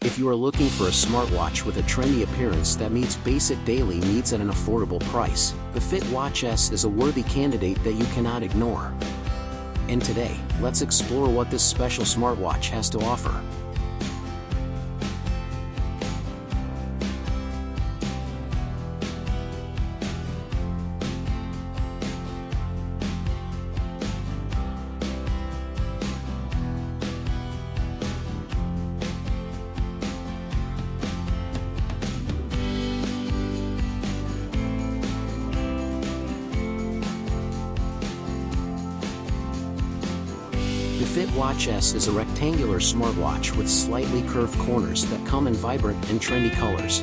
If you are looking for a smartwatch with a trendy appearance that meets basic daily needs at an affordable price, BeFit WatchS is a worthy candidate that you cannot ignore. And today, let's explore what this special smartwatch has to offer. BeFit WatchS is a rectangular smartwatch with slightly curved corners that come in vibrant and trendy colors.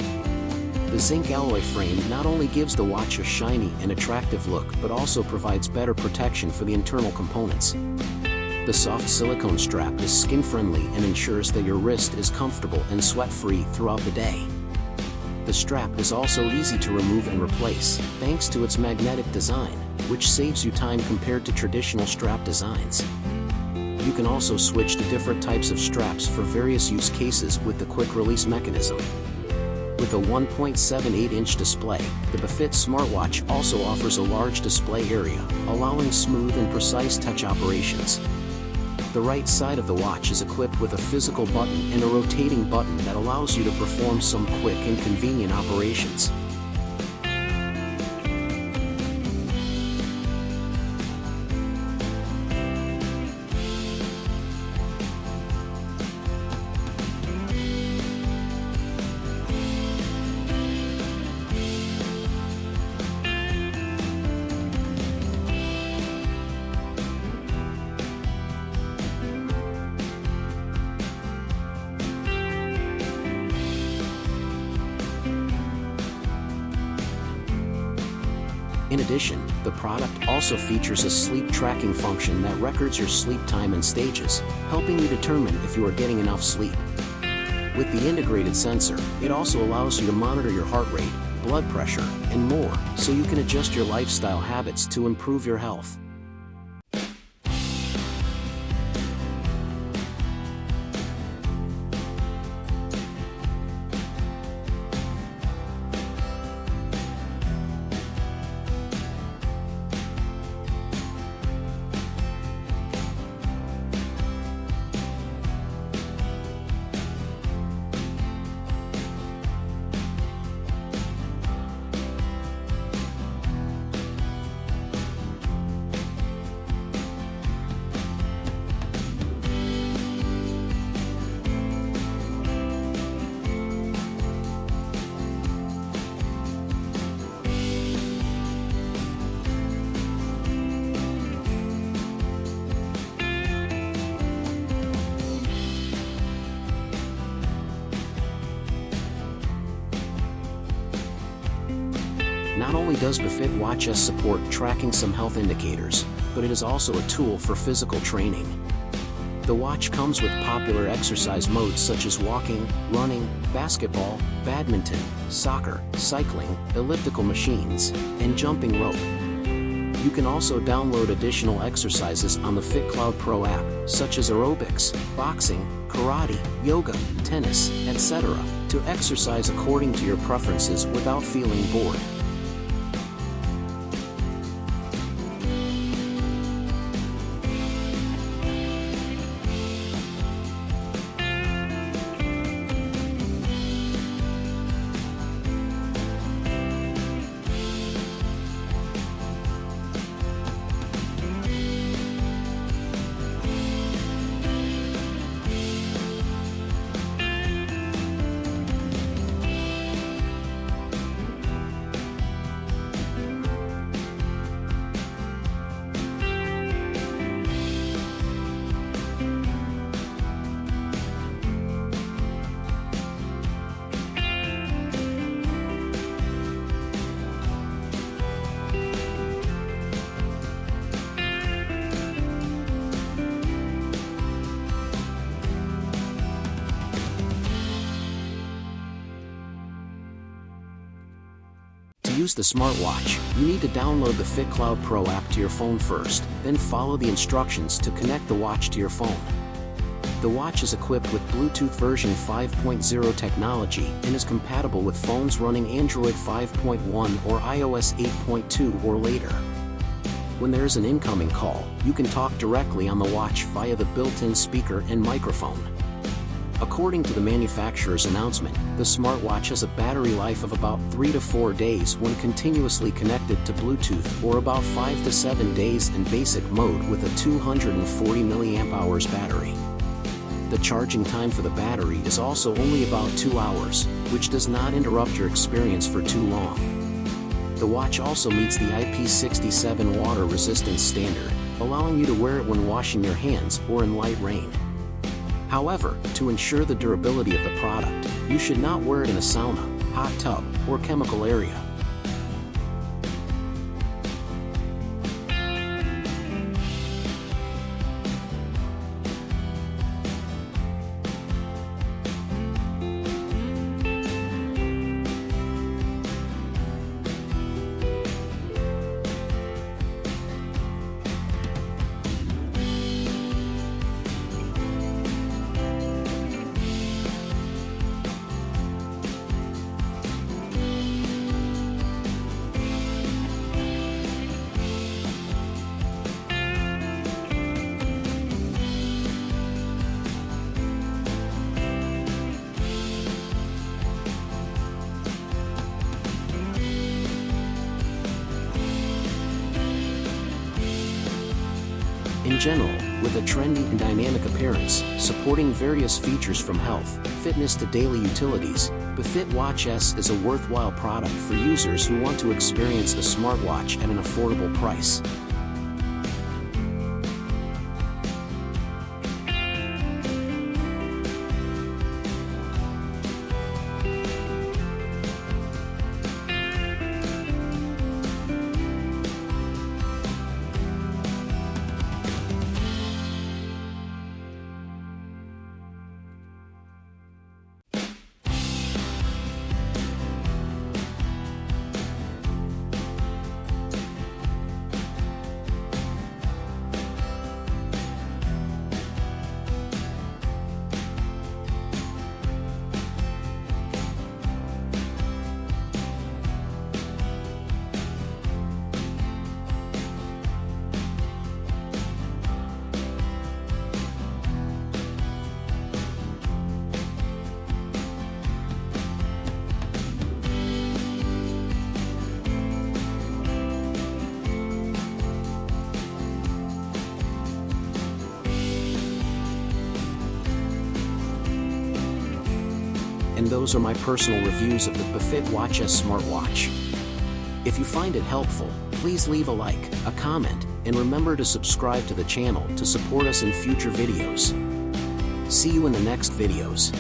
The zinc alloy frame not only gives the watch a shiny and attractive look but also provides better protection for the internal components. The soft silicone strap is skin-friendly and ensures that your wrist is comfortable and sweat-free throughout the day. The strap is also easy to remove and replace, thanks to its magnetic design, which saves you time compared to traditional strap designs. You can also switch to different types of straps for various use cases with the quick-release mechanism. With a 1.78-inch display, the BeFit smartwatch also offers a large display area, allowing smooth and precise touch operations. The right side of the watch is equipped with a physical button and a rotating button that allows you to perform some quick and convenient operations. In addition, the product also features a sleep tracking function that records your sleep time and stages, helping you determine if you are getting enough sleep. With the integrated sensor, it also allows you to monitor your heart rate, blood pressure, and more, so you can adjust your lifestyle habits to improve your health. Not only does BeFit WatchS support tracking some health indicators, but it is also a tool for physical training. The watch comes with popular exercise modes such as walking, running, basketball, badminton, soccer, cycling, elliptical machines, and jumping rope. You can also download additional exercises on the FitCloud Pro app, such as aerobics, boxing, karate, yoga, tennis, etc., to exercise according to your preferences without feeling bored. To use the smartwatch, you need to download the FitCloud Pro app to your phone first, then follow the instructions to connect the watch to your phone. The watch is equipped with Bluetooth version 5.0 technology and is compatible with phones running Android 5.1 or iOS 8.2 or later. When there is an incoming call, you can talk directly on the watch via the built-in speaker and microphone. According to the manufacturer's announcement, the smartwatch has a battery life of about 3 to 4 days when continuously connected to Bluetooth, or about 5 to 7 days in basic mode with a 240 mAh battery. The charging time for the battery is also only about 2 hours, which does not interrupt your experience for too long. The watch also meets the IP67 water resistance standard, allowing you to wear it when washing your hands or in light rain. However, to ensure the durability of the product, you should not wear it in a sauna, hot tub, or chemical area. In general, with a trendy and dynamic appearance, supporting various features from health, fitness to daily utilities, BeFit WatchS is a worthwhile product for users who want to experience a smartwatch at an affordable price. And those are my personal reviews of the BeFit WatchS smartwatch. If you find it helpful, please leave a like, a comment, and remember to subscribe to the channel to support us in future videos. See you in the next videos.